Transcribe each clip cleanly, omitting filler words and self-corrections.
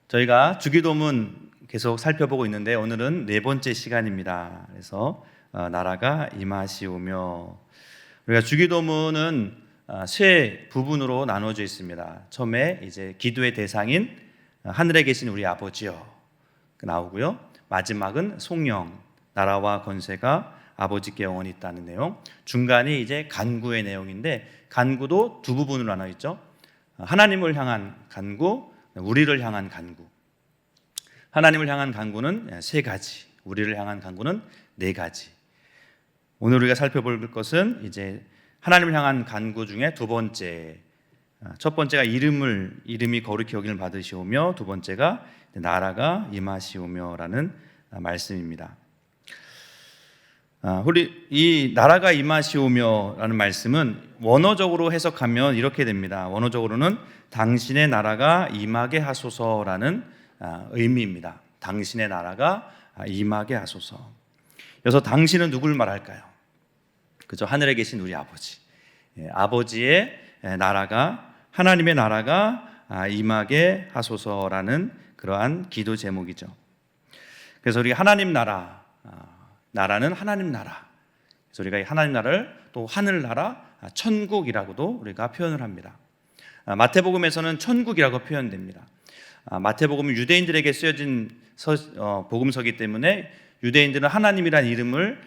저희가 주기도문 계속 살펴보고 있는데 오늘은 네 번째 시간입니다. 그래서 나라가 임하시오며, 우리가 주기도문은 세 부분으로 나눠져 있습니다. 처음에 이제 기도의 대상인 하늘에 계신 우리 아버지요 나오고요. 마지막은 송영, 나라와 권세가 아버지께 영원히 있다는 내용. 중간이 이제 간구의 내용인데, 간구도 두 부분으로 나눠 있죠. 하나님을 향한 간구, 우리를 향한 간구. 하나님을 향한 간구는 세 가지, 우리를 향한 간구는 네 가지. 오늘 우리가 살펴볼 것은 이제 하나님을 향한 간구 중에 두 번째, 첫 번째가 이름이 거룩히 여김을 받으시오며, 두 번째가 나라가 임하시오며라는 말씀입니다. 우리 이 나라가 임하시오며라는 말씀은 원어적으로 해석하면 이렇게 됩니다. 원어적으로는 당신의 나라가 임하게 하소서라는 의미입니다. 당신의 나라가 임하게 하소서. 그래서 당신은 누굴 말할까요? 그죠? 하늘에 계신 우리 아버지. 아버지의 나라가, 하나님의 나라가 임하게 하소서라는 그러한 기도 제목이죠. 그래서 우리 하나님 나라는 하나님 나라. 그래서 우리가 이 하나님 나라를 또 하늘나라, 천국이라고도 우리가 표현을 합니다. 마태복음에서는 천국이라고 표현됩니다. 마태복음은 유대인들에게 쓰여진 복음서이기 때문에 유대인들은 하나님이란 이름을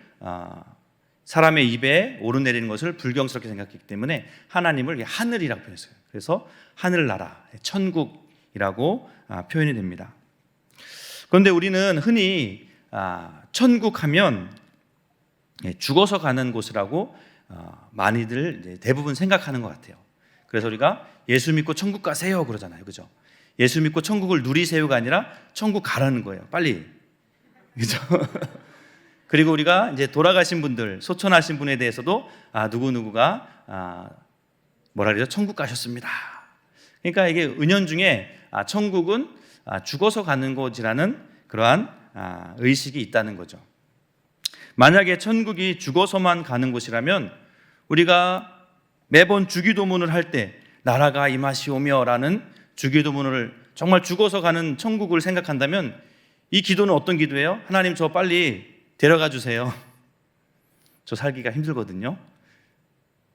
사람의 입에 오르내리는 것을 불경스럽게 생각했기 때문에 하나님을 하늘이라고 표현했어요. 그래서 하늘나라, 천국이라고 표현이 됩니다. 그런데 우리는 흔히 천국하면 죽어서 가는 곳이라고 많이들 대부분 생각하는 것 같아요. 그래서 우리가 예수 믿고 천국 가세요 그러잖아요. 그죠? 예수 믿고 천국을 누리세요가 아니라 천국 가라는 거예요. 빨리. 그죠? 그리고 우리가 이제 돌아가신 분들, 소천하신 분에 대해서도 누구누구가 뭐라 그러죠? 천국 가셨습니다. 그러니까 이게 은연중에 천국은 죽어서 가는 곳이라는 그러한 의식이 있다는 거죠. 만약에 천국이 죽어서만 가는 곳이라면 우리가 매번 주기도문을 할 때 나라가 임하시오며라는 주기도문을 정말 죽어서 가는 천국을 생각한다면 이 기도는 어떤 기도예요? 하나님, 저 빨리 데려가 주세요. 저 살기가 힘들거든요.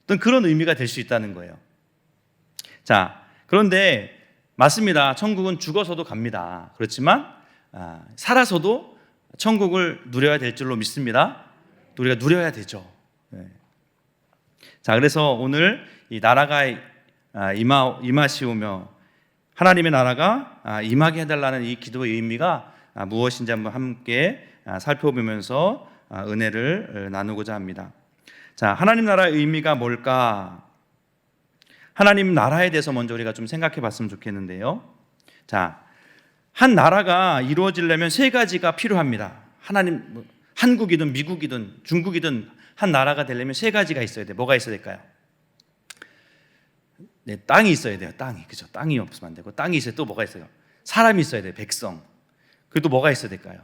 어떤 그런 의미가 될 수 있다는 거예요. 자, 그런데 맞습니다. 천국은 죽어서도 갑니다. 그렇지만 살아서도 천국을 누려야 될 줄로 믿습니다. 우리가 누려야 되죠. 네. 자, 그래서 오늘 이 나라가 임하시오며, 하나님의 나라가 임하게 해달라는 이 기도의 의미가 무엇인지 한번 함께 살펴보면서 은혜를 나누고자 합니다. 자, 하나님 나라의 의미가 뭘까? 하나님 나라에 대해서 먼저 우리가 좀 생각해 봤으면 좋겠는데요. 자, 한 나라가 이루어지려면 세 가지가 필요합니다. 한국이든 미국이든 중국이든 한 나라가 되려면 세 가지가 있어야 돼요. 뭐가 있어야 될까요? 네, 땅이 있어야 돼요. 땅이. 그죠? 땅이 없으면 안 되고, 땅이 있어야 또 뭐가 있어요? 사람이 있어야 돼요. 백성. 그리고 또 뭐가 있어야 될까요?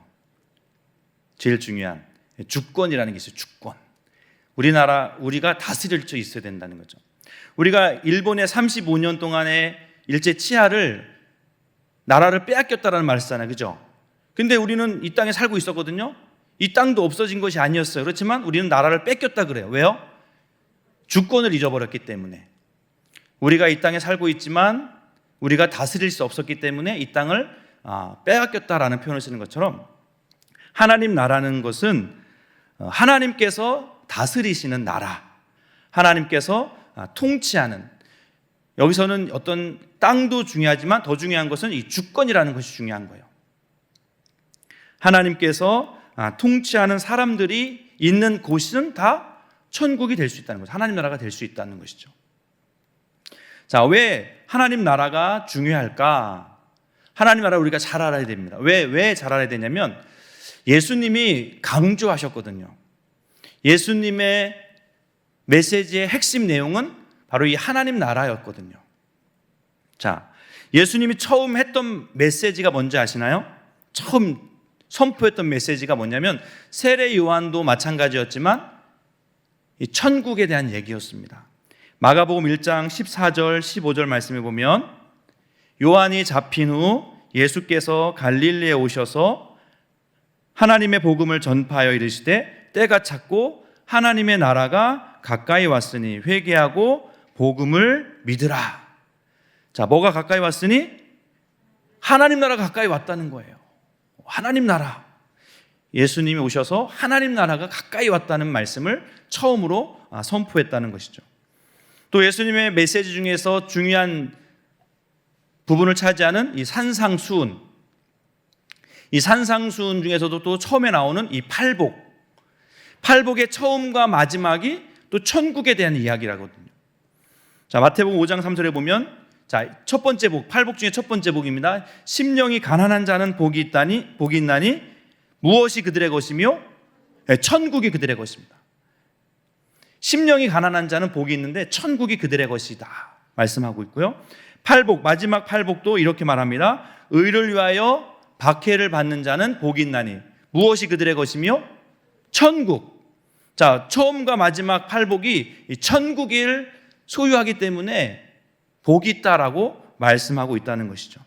제일 중요한 주권이라는 게 있어요. 주권. 우리가 다스릴 수 있어야 된다는 거죠. 우리가 일본의 35년 동안의 일제 치하를, 나라를 빼앗겼다라는 말을 쓰잖아요. 그죠? 근데 우리는 이 땅에 살고 있었거든요. 이 땅도 없어진 것이 아니었어요. 그렇지만 우리는 나라를 뺏겼다 그래요. 왜요? 주권을 잊어버렸기 때문에. 우리가 이 땅에 살고 있지만 우리가 다스릴 수 없었기 때문에 이 땅을 빼앗겼다라는 표현을 쓰는 것처럼, 하나님 나라는 것은 하나님께서 다스리시는 나라, 하나님께서 통치하는, 여기서는 어떤 땅도 중요하지만 더 중요한 것은 이 주권이라는 것이 중요한 거예요. 하나님께서 통치하는 사람들이 있는 곳은 다 천국이 될 수 있다는 거죠. 하나님 나라가 될 수 있다는 것이죠. 자, 왜 하나님 나라가 중요할까? 하나님 나라 우리가 잘 알아야 됩니다. 왜 잘 알아야 되냐면, 예수님이 강조하셨거든요. 예수님의 메시지의 핵심 내용은 바로 이 하나님 나라였거든요. 자, 예수님이 처음 했던 메시지가 뭔지 아시나요? 처음 선포했던 메시지가 뭐냐면, 세례 요한도 마찬가지였지만 이 천국에 대한 얘기였습니다. 마가복음 1장 14절 15절 말씀에 보면, 요한이 잡힌 후 예수께서 갈릴리에 오셔서 하나님의 복음을 전파하여 이르시되 때가 찼고 하나님의 나라가 가까이 왔으니 회개하고 복음을 믿으라. 자, 뭐가 가까이 왔으니? 하나님 나라가 가까이 왔다는 거예요. 하나님 나라. 예수님이 오셔서 하나님 나라가 가까이 왔다는 말씀을 처음으로 선포했다는 것이죠. 또 예수님의 메시지 중에서 중요한 부분을 차지하는 이 산상수훈, 이 산상수훈 중에서도 또 처음에 나오는 이 팔복, 팔복의 처음과 마지막이 또 천국에 대한 이야기라거든요. 자, 마태복음 5장 3절에 보면, 자, 첫 번째 복, 팔복 중에 첫 번째 복입니다. 심령이 가난한 자는 복이 있나니 무엇이 그들의 것이며 천국이 그들의 것입니다. 심령이 가난한 자는 복이 있는데 천국이 그들의 것이다 말씀하고 있고요. 팔복, 마지막 팔복도 이렇게 말합니다. 의를 위하여 박해를 받는 자는 복이 있나니 무엇이 그들의 것이며 천국. 자, 처음과 마지막 팔복이 천국을 소유하기 때문에 복이 있다라고 말씀하고 있다는 것이죠.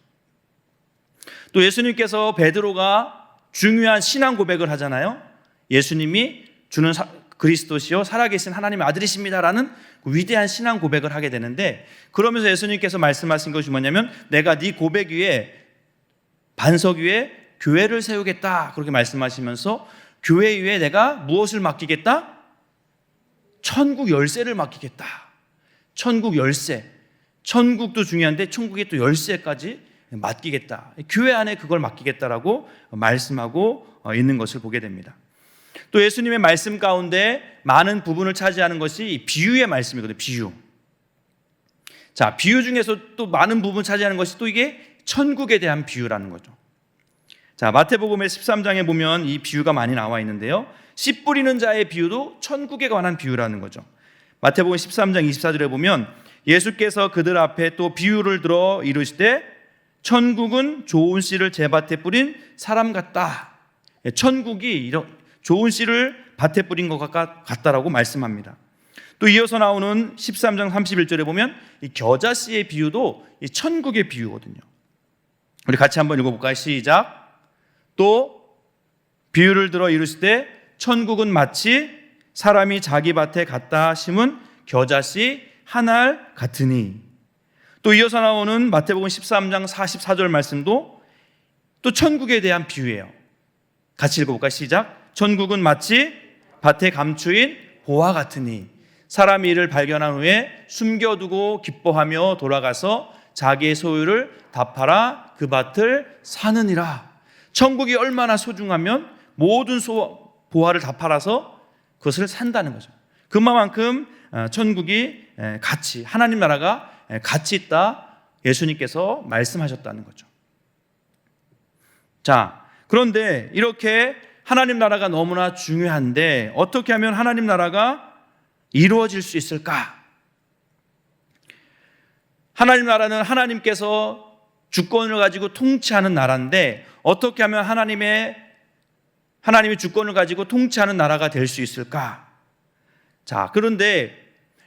또 예수님께서 베드로가 중요한 신앙 고백을 하잖아요. 예수님이 주는 그리스도시요 살아계신 하나님의 아들이십니다라는 위대한 신앙 고백을 하게 되는데, 그러면서 예수님께서 말씀하신 것이 뭐냐면 내가 네 고백 위에 반석 위에 교회를 세우겠다 그렇게 말씀하시면서 교회 위에 내가 무엇을 맡기겠다? 천국 열쇠를 맡기겠다. 천국 열쇠. 천국도 중요한데 천국의 또 열쇠까지 맡기겠다. 교회 안에 그걸 맡기겠다라고 말씀하고 있는 것을 보게 됩니다. 또 예수님의 말씀 가운데 많은 부분을 차지하는 것이 비유의 말씀이거든요. 비유. 자, 비유 중에서 또 많은 부분 차지하는 것이 또 이게 천국에 대한 비유라는 거죠. 자, 마태복음의 13장에 보면 이 비유가 많이 나와 있는데요. 씨 뿌리는 자의 비유도 천국에 관한 비유라는 거죠. 마태복음 13장 24절에 보면 예수께서 그들 앞에 또 비유를 들어 이르시되 천국은 좋은 씨를 제 밭에 뿌린 사람 같다. 천국이 이런 좋은 씨를 밭에 뿌린 것 같다라고 말씀합니다. 또 이어서 나오는 13장 31절에 보면 이 겨자씨의 비유도 이 천국의 비유거든요. 우리 같이 한번 읽어볼까요? 시작. 또 비유를 들어 이르시되 천국은 마치 사람이 자기 밭에 갖다 심은 겨자씨 한 알 같으니. 또 이어서 나오는 마태복음 13장 44절 말씀도 또 천국에 대한 비유예요. 같이 읽어볼까요? 시작. 천국은 마치 밭에 감추인 보화 같으니 사람이 이를 발견한 후에 숨겨두고 기뻐하며 돌아가서 자기의 소유를 다 팔아 그 밭을 사느니라. 천국이 얼마나 소중하면 모든 보화를 다 팔아서 그것을 산다는 거죠. 그만큼 천국이 가치, 하나님 나라가 가치 있다 예수님께서 말씀하셨다는 거죠. 자, 그런데 이렇게 하나님 나라가 너무나 중요한데 어떻게 하면 하나님 나라가 이루어질 수 있을까? 하나님 나라는 하나님께서 주권을 가지고 통치하는 나라인데 어떻게 하면 하나님의 주권을 가지고 통치하는 나라가 될 수 있을까? 자, 그런데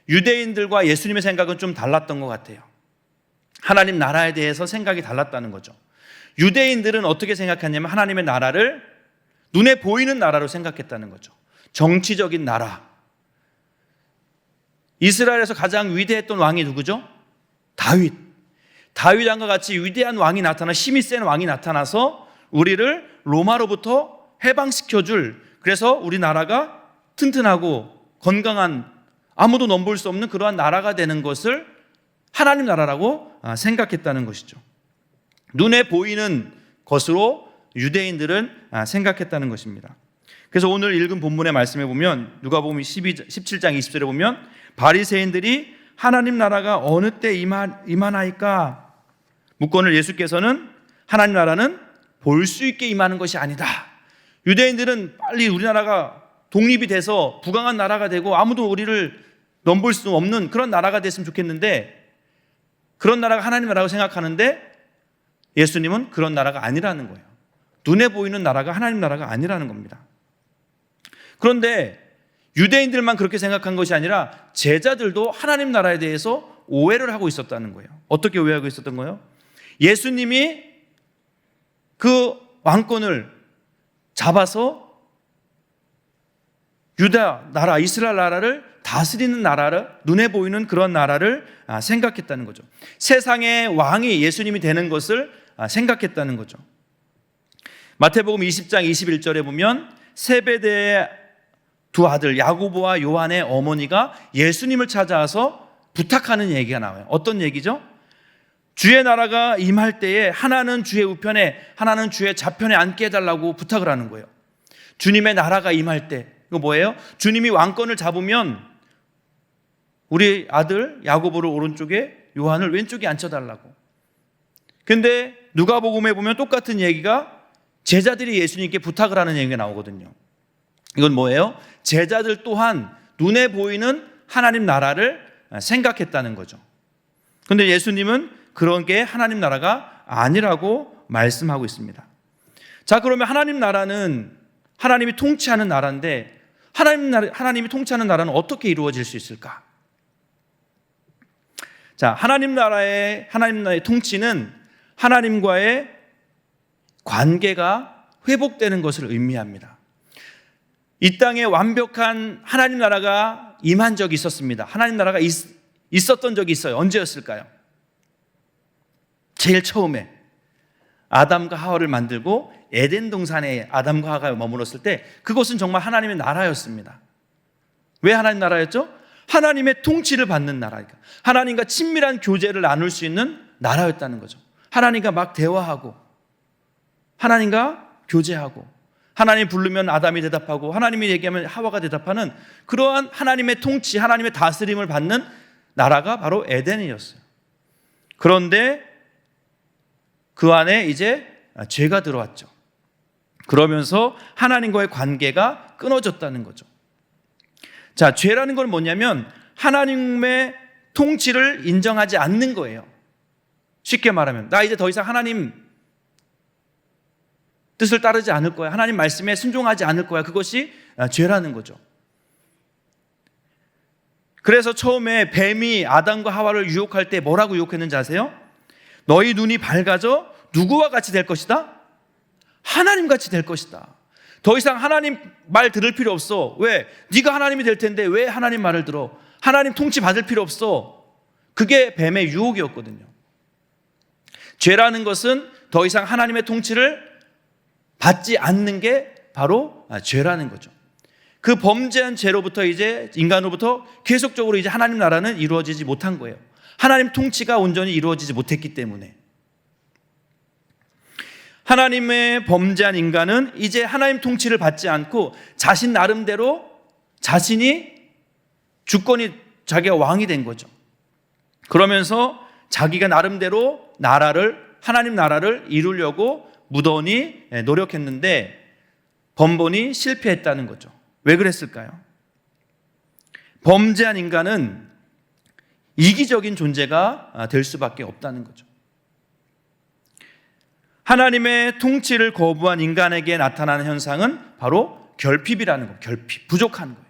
유대인들과 예수님의 생각은 좀 달랐던 것 같아요. 하나님 나라에 대해서 생각이 달랐다는 거죠. 유대인들은 어떻게 생각했냐면 하나님의 나라를 눈에 보이는 나라로 생각했다는 거죠. 정치적인 나라. 이스라엘에서 가장 위대했던 왕이 누구죠? 다윗. 다윗 왕과 같이 위대한 왕이 나타나 힘이 센 왕이 나타나서 우리를 로마로부터 해방시켜줄, 그래서 우리나라가 튼튼하고 건강한 아무도 넘볼 수 없는 그러한 나라가 되는 것을 하나님 나라라고 생각했다는 것이죠. 눈에 보이는 것으로 유대인들은 생각했다는 것입니다. 그래서 오늘 읽은 본문의 말씀에 보면 누가복음 17장 20절에 보면 바리새인들이 하나님 나라가 어느 때 임하나이까 묻거늘 예수께서는 하나님 나라는 볼 수 있게 임하는 것이 아니다. 유대인들은 빨리 우리나라가 독립이 돼서 부강한 나라가 되고 아무도 우리를 넘볼 수 없는 그런 나라가 됐으면 좋겠는데 그런 나라가 하나님 나라라고 생각하는데 예수님은 그런 나라가 아니라는 거예요. 눈에 보이는 나라가 하나님 나라가 아니라는 겁니다. 그런데 유대인들만 그렇게 생각한 것이 아니라 제자들도 하나님 나라에 대해서 오해를 하고 있었다는 거예요. 어떻게 오해하고 있었던 거예요? 예수님이 그 왕권을 잡아서 유다 나라, 이스라엘 나라를 다스리는 나라를, 눈에 보이는 그런 나라를 생각했다는 거죠. 세상의 왕이 예수님이 되는 것을 생각했다는 거죠. 마태복음 20장 21절에 보면 세베대의 두 아들 야고보와 요한의 어머니가 예수님을 찾아와서 부탁하는 얘기가 나와요. 어떤 얘기죠? 주의 나라가 임할 때에 하나는 주의 우편에 하나는 주의 좌편에 앉게 해달라고 부탁을 하는 거예요. 주님의 나라가 임할 때, 이거 뭐예요? 주님이 왕권을 잡으면 우리 아들 야고보를 오른쪽에, 요한을 왼쪽에 앉혀달라고. 근데 누가복음에 보면 똑같은 얘기가 제자들이 예수님께 부탁을 하는 얘기가 나오거든요. 이건 뭐예요? 제자들 또한 눈에 보이는 하나님 나라를 생각했다는 거죠. 그런데 예수님은 그런 게 하나님 나라가 아니라고 말씀하고 있습니다. 자, 그러면 하나님 나라는 하나님이 통치하는 나라인데 하나님이 통치하는 나라는 어떻게 이루어질 수 있을까? 자, 하나님 나라의 통치는 하나님과의 관계가 회복되는 것을 의미합니다. 이 땅에 완벽한 하나님 나라가 임한 적이 있었습니다. 하나님 나라가 있었던 적이 있어요. 언제였을까요? 제일 처음에 아담과 하와를 만들고 에덴 동산에 아담과 하와가 머물렀을 때 그것은 정말 하나님의 나라였습니다. 왜 하나님 나라였죠? 하나님의 통치를 받는 나라니까. 하나님과 친밀한 교제를 나눌 수 있는 나라였다는 거죠. 하나님과 막 대화하고 하나님과 교제하고 하나님 부르면 아담이 대답하고 하나님이 얘기하면 하와가 대답하는 그러한 하나님의 통치, 하나님의 다스림을 받는 나라가 바로 에덴이었어요. 그런데 그 안에 이제 죄가 들어왔죠. 그러면서 하나님과의 관계가 끊어졌다는 거죠. 자, 죄라는 건 뭐냐면 하나님의 통치를 인정하지 않는 거예요. 쉽게 말하면 나 이제 더 이상 하나님 뜻을 따르지 않을 거야. 하나님 말씀에 순종하지 않을 거야. 그것이 죄라는 거죠. 그래서 처음에 뱀이 아담과 하와를 유혹할 때 뭐라고 유혹했는지 아세요? 너희 눈이 밝아져 누구와 같이 될 것이다? 하나님 같이 될 것이다. 더 이상 하나님 말 들을 필요 없어. 왜? 네가 하나님이 될 텐데 왜 하나님 말을 들어? 하나님 통치 받을 필요 없어. 그게 뱀의 유혹이었거든요. 죄라는 것은 더 이상 하나님의 통치를 받지 않는 게 바로 죄라는 거죠. 그 범죄한 죄로부터 이제 인간으로부터 계속적으로 이제 하나님 나라는 이루어지지 못한 거예요. 하나님 통치가 온전히 이루어지지 못했기 때문에. 하나님의 범죄한 인간은 이제 하나님 통치를 받지 않고 자신 나름대로 자신이 주권이 자기가 왕이 된 거죠. 그러면서 자기가 나름대로 하나님 나라를 이루려고 무던히 노력했는데 번번이 실패했다는 거죠. 왜 그랬을까요? 범죄한 인간은 이기적인 존재가 될 수밖에 없다는 거죠. 하나님의 통치를 거부한 인간에게 나타나는 현상은 바로 결핍이라는 거예요. 결핍, 부족한 거예요.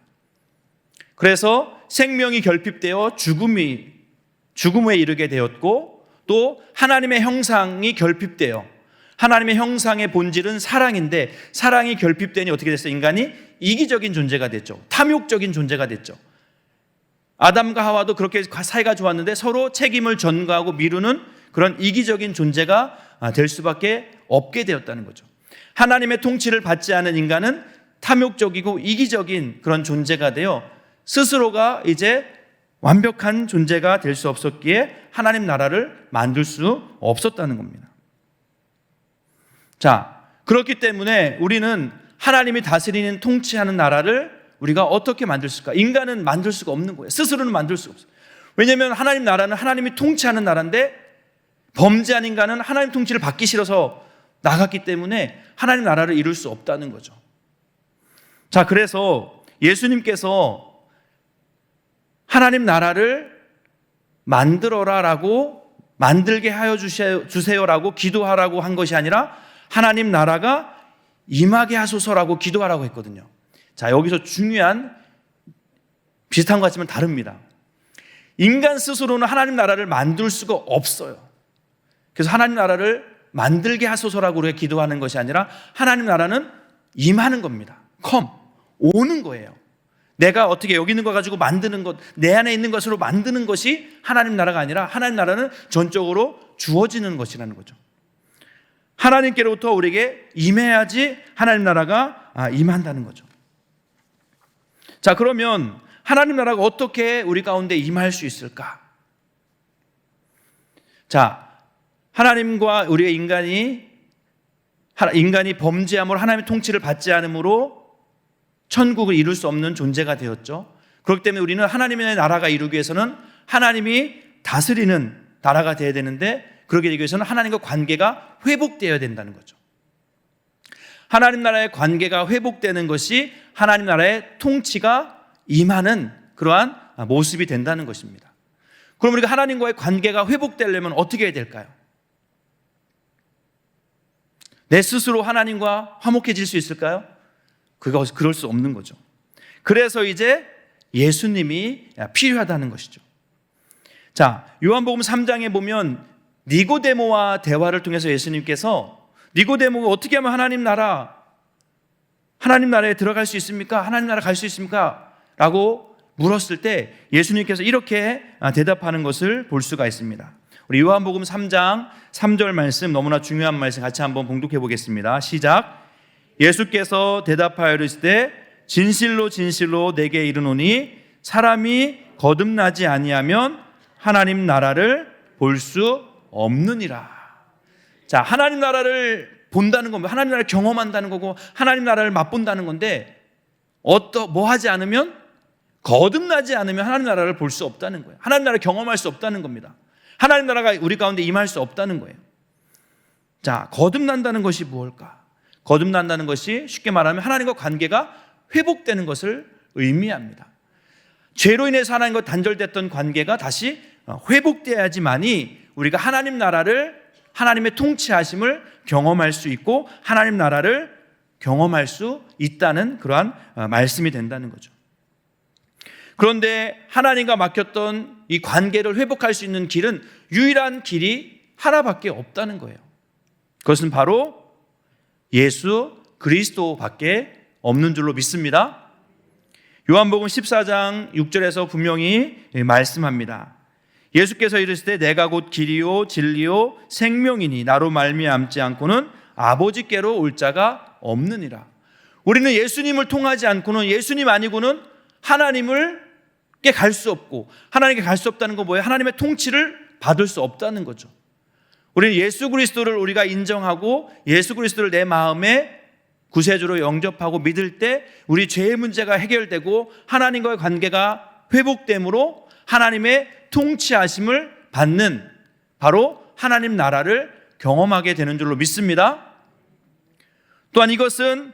그래서 생명이 결핍되어 죽음에 이르게 되었고 또 하나님의 형상이 결핍되어 하나님의 형상의 본질은 사랑인데 사랑이 결핍되니 어떻게 됐어요? 인간이 이기적인 존재가 됐죠. 탐욕적인 존재가 됐죠. 아담과 하와도 그렇게 사이가 좋았는데 서로 책임을 전가하고 미루는 그런 이기적인 존재가 될 수밖에 없게 되었다는 거죠. 하나님의 통치를 받지 않은 인간은 탐욕적이고 이기적인 그런 존재가 되어 스스로가 이제 완벽한 존재가 될 수 없었기에 하나님 나라를 만들 수 없었다는 겁니다. 자, 그렇기 때문에 우리는 하나님이 다스리는 통치하는 나라를 우리가 어떻게 만들 수 있을까? 인간은 만들 수가 없는 거예요. 스스로는 만들 수가 없어요. 왜냐하면 하나님 나라는 하나님이 통치하는 나라인데 범죄한 인간은 하나님 통치를 받기 싫어서 나갔기 때문에 하나님 나라를 이룰 수 없다는 거죠. 자, 그래서 예수님께서 하나님 나라를 만들게 하여 주세요라고 기도하라고 한 것이 아니라 하나님 나라가 임하게 하소서라고 기도하라고 했거든요. 자, 여기서 중요한 비슷한 것 같지만 다릅니다. 인간 스스로는 하나님 나라를 만들 수가 없어요. 그래서 하나님 나라를 만들게 하소서라고 우리가 기도하는 것이 아니라 하나님 나라는 임하는 겁니다. 오는 거예요. 내가 어떻게 여기 있는 거 가지고 만드는 것, 내 안에 있는 것으로 만드는 것이 하나님 나라가 아니라 하나님 나라는 전적으로 주어지는 것이라는 거죠. 하나님께로부터 우리에게 임해야지 하나님 나라가 임한다는 거죠. 자, 그러면 하나님 나라가 어떻게 우리 가운데 임할 수 있을까? 자, 하나님과 우리가 인간이 범죄함으로 하나님의 통치를 받지 않으므로 천국을 이룰 수 없는 존재가 되었죠. 그렇기 때문에 우리는 하나님의 나라가 이루기 위해서는 하나님이 다스리는 나라가 되어야 되는데, 그러기 위해서는 하나님과 관계가 회복되어야 된다는 거죠. 하나님 나라의 관계가 회복되는 것이 하나님 나라의 통치가 임하는 그러한 모습이 된다는 것입니다. 그럼 우리가 하나님과의 관계가 회복되려면 어떻게 해야 될까요? 내 스스로 하나님과 화목해질 수 있을까요? 그럴 수 없는 거죠. 그래서 이제 예수님이 필요하다는 것이죠. 자, 요한복음 3장에 보면 니고데모와 대화를 통해서 예수님께서 니고데모가 어떻게 하면 하나님 나라에 들어갈 수 있습니까? 하나님 나라 갈 수 있습니까? 라고 물었을 때 예수님께서 이렇게 대답하는 것을 볼 수가 있습니다. 우리 요한복음 3장 3절 말씀, 너무나 중요한 말씀 같이 한번 봉독해 보겠습니다. 시작. 예수께서 대답하여 이르시되 진실로 진실로 내게 이르노니 사람이 거듭나지 아니하면 하나님 나라를 볼 수 없느니라. 자, 하나님 나라를 본다는 겁니다. 하나님 나라를 경험한다는 거고 하나님 나라를 맛본다는 건데, 뭐 하지 않으면, 거듭나지 않으면 하나님 나라를 볼 수 없다는 거예요. 하나님 나라를 경험할 수 없다는 겁니다. 하나님 나라가 우리 가운데 임할 수 없다는 거예요. 자, 거듭난다는 것이 무엇일까? 거듭난다는 것이 쉽게 말하면 하나님과 관계가 회복되는 것을 의미합니다. 죄로 인해서 하나님과 단절됐던 관계가 다시 회복되어야지만이 우리가 하나님 나라를, 하나님의 통치하심을 경험할 수 있고 하나님 나라를 경험할 수 있다는 그러한 말씀이 된다는 거죠. 그런데 하나님과 막혔던 이 관계를 회복할 수 있는 길은, 유일한 길이 하나밖에 없다는 거예요. 그것은 바로 예수 그리스도밖에 없는 줄로 믿습니다. 요한복음 14장 6절에서 분명히 말씀합니다. 예수께서 이르시되 내가 곧 길이요 진리요 생명이니 나로 말미암지 않고는 아버지께로 올 자가 없느니라. 우리는 예수님을 통하지 않고는, 예수님 아니고는 하나님께 갈 수 없고, 하나님께 갈 수 없다는 건 뭐예요? 하나님의 통치를 받을 수 없다는 거죠. 우리는 예수 그리스도를 우리가 인정하고 예수 그리스도를 내 마음에 구세주로 영접하고 믿을 때 우리 죄의 문제가 해결되고 하나님과의 관계가 회복됨으로 하나님의 통치하심을 받는, 바로 하나님 나라를 경험하게 되는 줄로 믿습니다. 또한 이것은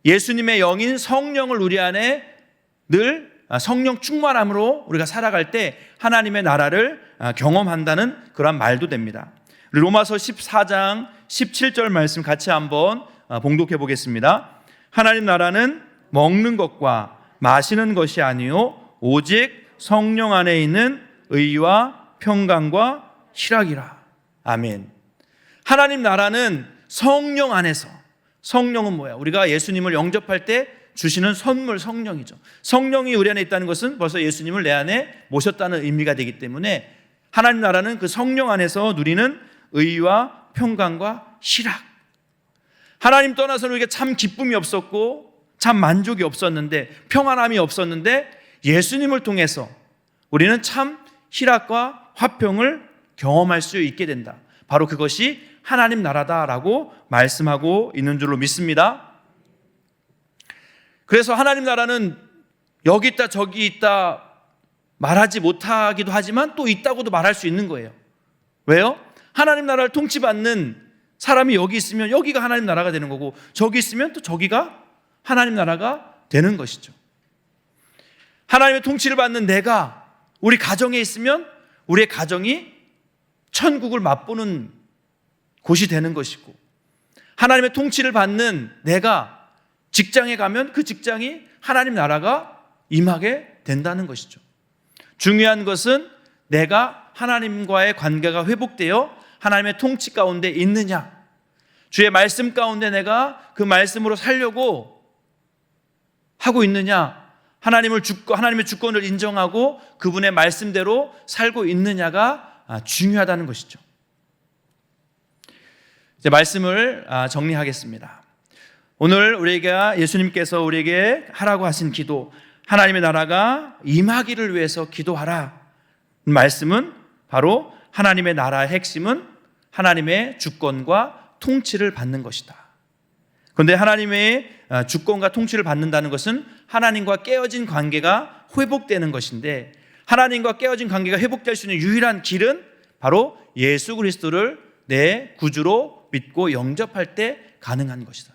예수님의 영인 성령을 우리 안에 늘 성령 충만함으로 우리가 살아갈 때 하나님의 나라를 경험한다는 그런 말도 됩니다. 로마서 14장 17절 말씀 같이 한번 봉독해 보겠습니다. 하나님 나라는 먹는 것과 마시는 것이 아니요 오직 성령 안에 있는 의와 평강과 희락이라. 아멘. 하나님 나라는 성령 안에서, 성령은 뭐야? 우리가 예수님을 영접할 때 주시는 선물, 성령이죠. 성령이 우리 안에 있다는 것은 벌써 예수님을 내 안에 모셨다는 의미가 되기 때문에 하나님 나라는 그 성령 안에서 누리는 의와 평강과 희락. 하나님 떠나서는 우리가 참 기쁨이 없었고 참 만족이 없었는데, 평안함이 없었는데 예수님을 통해서 우리는 참 희락과 화평을 경험할 수 있게 된다. 바로 그것이 하나님 나라다라고 말씀하고 있는 줄로 믿습니다. 그래서 하나님 나라는 여기 있다 저기 있다 말하지 못하기도 하지만 또 있다고도 말할 수 있는 거예요. 왜요? 하나님 나라를 통치받는 사람이 여기 있으면 여기가 하나님 나라가 되는 거고, 저기 있으면 또 저기가 하나님 나라가 되는 것이죠. 하나님의 통치를 받는 내가 우리 가정에 있으면 우리의 가정이 천국을 맛보는 곳이 되는 것이고, 하나님의 통치를 받는 내가 직장에 가면 그 직장이 하나님 나라가 임하게 된다는 것이죠. 중요한 것은 내가 하나님과의 관계가 회복되어 하나님의 통치 가운데 있느냐? 주의 말씀 가운데 내가 그 말씀으로 살려고 하고 있느냐? 하나님의 주권을 인정하고 그분의 말씀대로 살고 있느냐가 중요하다는 것이죠. 이제 말씀을 정리하겠습니다. 오늘 예수님께서 우리에게 하라고 하신 기도, 하나님의 나라가 임하기를 위해서 기도하라. 말씀은 바로 하나님의 나라의 핵심은 하나님의 주권과 통치를 받는 것이다. 그런데 하나님의 주권과 통치를 받는다는 것은 하나님과 깨어진 관계가 회복되는 것인데, 하나님과 깨어진 관계가 회복될 수 있는 유일한 길은 바로 예수 그리스도를 내 구주로 믿고 영접할 때 가능한 것이다.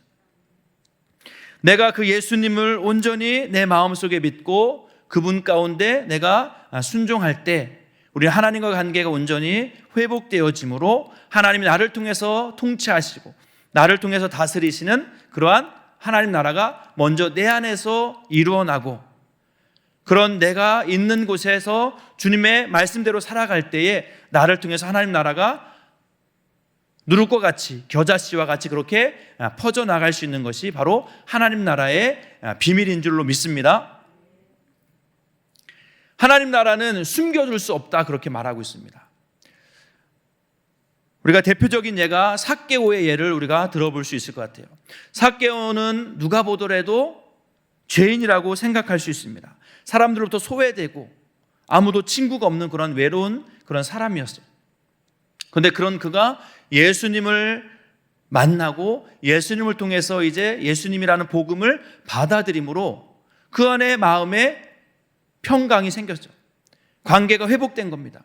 내가 그 예수님을 온전히 내 마음속에 믿고 그분 가운데 내가 순종할 때 우리 하나님과 관계가 온전히 회복되어지므로 하나님이 나를 통해서 통치하시고 나를 통해서 다스리시는 그러한 하나님 나라가 먼저 내 안에서 이루어나고, 그런 내가 있는 곳에서 주님의 말씀대로 살아갈 때에 나를 통해서 하나님 나라가 누룩과 같이, 겨자씨와 같이 그렇게 퍼져나갈 수 있는 것이 바로 하나님 나라의 비밀인 줄로 믿습니다. 하나님 나라는 숨겨둘 수 없다, 그렇게 말하고 있습니다. 우리가 대표적인 예가 삭개오의 예를 우리가 들어볼 수 있을 것 같아요. 삭개오는 누가 보더라도 죄인이라고 생각할 수 있습니다. 사람들로부터 소외되고 아무도 친구가 없는 그런 외로운 그런 사람이었어요. 그런데 그런 그가 예수님을 만나고 예수님을 통해서 이제 예수님이라는 복음을 받아들임으로 그 안에 마음에 평강이 생겼죠. 관계가 회복된 겁니다.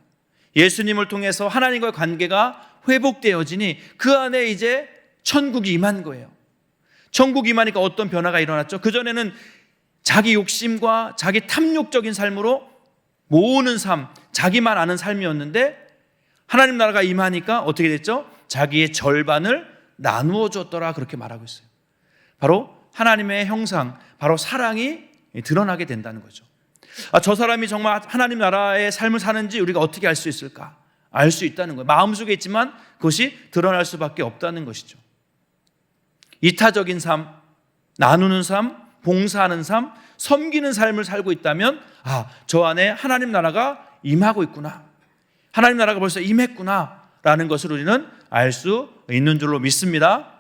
예수님을 통해서 하나님과의 관계가 회복되어지니 그 안에 이제 천국이 임한 거예요. 천국이 임하니까 어떤 변화가 일어났죠? 그전에는 자기 욕심과 자기 탐욕적인 삶으로 모으는 삶, 자기만 아는 삶이었는데 하나님 나라가 임하니까 어떻게 됐죠? 자기의 절반을 나누어 줬더라, 그렇게 말하고 있어요. 바로 하나님의 형상, 바로 사랑이 드러나게 된다는 거죠. 저 사람이 정말 하나님 나라의 삶을 사는지 우리가 어떻게 알 수 있을까? 알 수 있다는 거예요. 마음속에 있지만 그것이 드러날 수밖에 없다는 것이죠. 이타적인 삶, 나누는 삶, 봉사하는 삶, 섬기는 삶을 살고 있다면 저 안에 하나님 나라가 임하고 있구나, 하나님 나라가 벌써 임했구나 라는 것을 우리는 알 수 있는 줄로 믿습니다.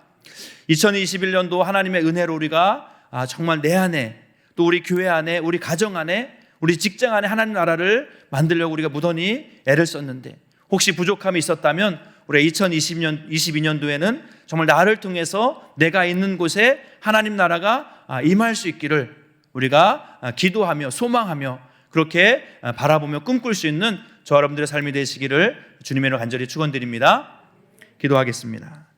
2021년도 하나님의 은혜로 우리가 정말 내 안에, 또 우리 교회 안에, 우리 가정 안에, 우리 직장 안에 하나님 나라를 만들려고 우리가 무던히 애를 썼는데 혹시 부족함이 있었다면 우리가 2022년도에는 정말 나를 통해서 내가 있는 곳에 하나님 나라가 임할 수 있기를 우리가 기도하며 소망하며 그렇게 바라보며 꿈꿀 수 있는 저 여러분들의 삶이 되시기를 주님의 이름으로 간절히 축원드립니다. 기도하겠습니다.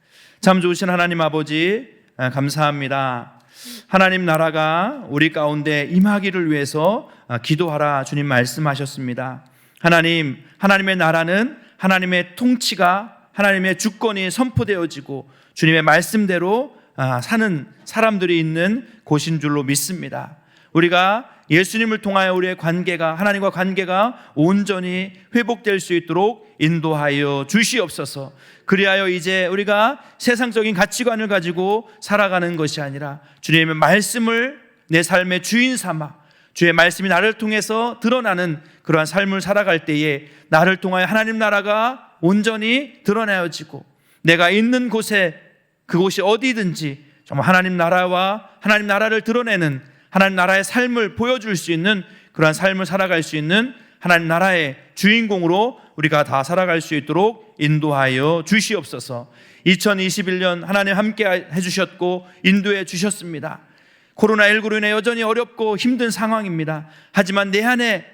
참 좋으신 하나님 아버지, 감사합니다. 하나님 나라가 우리 가운데 임하기를 위해서 기도하라 주님 말씀하셨습니다. 하나님의 나라는 하나님의 통치가, 하나님의 주권이 선포되어지고 주님의 말씀대로 사는 사람들이 있는 곳인 줄로 믿습니다. 우리가 예수님을 통하여 우리의 관계가, 하나님과 관계가 온전히 회복될 수 있도록 인도하여 주시옵소서. 그리하여 이제 우리가 세상적인 가치관을 가지고 살아가는 것이 아니라 주님의 말씀을 내 삶의 주인 삼아 주의 말씀이 나를 통해서 드러나는 그러한 삶을 살아갈 때에 나를 통하여 하나님 나라가 온전히 드러나여지고 내가 있는 곳에, 그곳이 어디든지 정말 하나님 나라와 하나님 나라를 드러내는 하나님 나라의 삶을 보여줄 수 있는 그러한 삶을 살아갈 수 있는 하나님 나라의 주인공으로 우리가 다 살아갈 수 있도록 인도하여 주시옵소서. 2021년 하나님 함께 해주셨고 인도해 주셨습니다. 코로나19로 인해 여전히 어렵고 힘든 상황입니다. 하지만 내 안에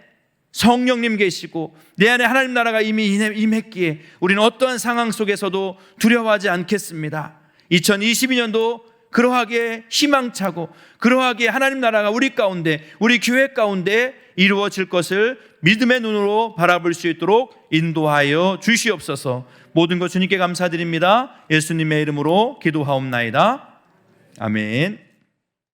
성령님 계시고 내 안에 하나님 나라가 이미 임했기에 우리는 어떠한 상황 속에서도 두려워하지 않겠습니다. 2022년도 그러하게 희망차고 그러하게 하나님 나라가 우리 가운데, 우리 교회 가운데 이루어질 것을 믿음의 눈으로 바라볼 수 있도록 인도하여 주시옵소서. 모든 것 주님께 감사드립니다. 예수님의 이름으로 기도하옵나이다. 아멘.